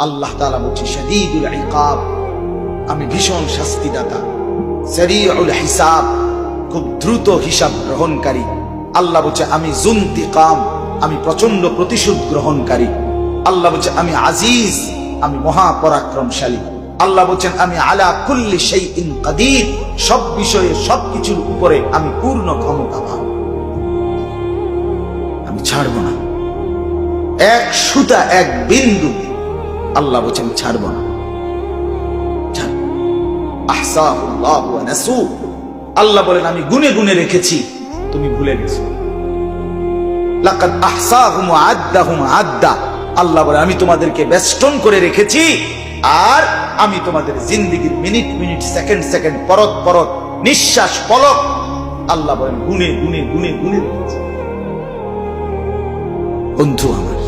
আল্লাহ তাআলা বলছে শাদীদুল ইকাব, আমি ভীষণ শাস্তিদাতা। সারিউল হিসাব, খুব দ্রুত হিসাব গ্রহণকারী। আল্লাহ বলছে আমি যুনতিকাম, আমি প্রচন্ড প্রতিশোধ গ্রহণকারী। আল্লাহ বলছে আমি আজিজ, আমি মহাপরাক্রমশালী। আল্লাহ বলছেন আমি আলা কুল্লি শাইইন কাদির, সব বিষয়ে সবকিছুর উপরে আমি পূর্ণ ক্ষমতাবান। আমি ছাড়ব না এক সুতা, এক বিন্দু। আল্লাহ বলছেন ছাড়ব না। আহসাহুল্লাহু ওয়া নাসু, আল্লাহ বলেন আমি গুনে গুনে রেখেছি, তুমি ভুলে গেছো। লাকাদ আহসাহুম ওয়া আদ্দাহুম আদ্দা, আল্লাহ বলেন আমি তোমাদেরকে বেষ্টন করে রেখেছি, আর আমি তোমাদের জিন্দেগীর মিনিট মিনিট, সেকেন্ড সেকেন্ড, পরত পরত, নিঃশ্বাস পলক, আল্লাহ বলেন গুনে গুনে গুনে গুনে রেখেছি। বন্ধু আমার,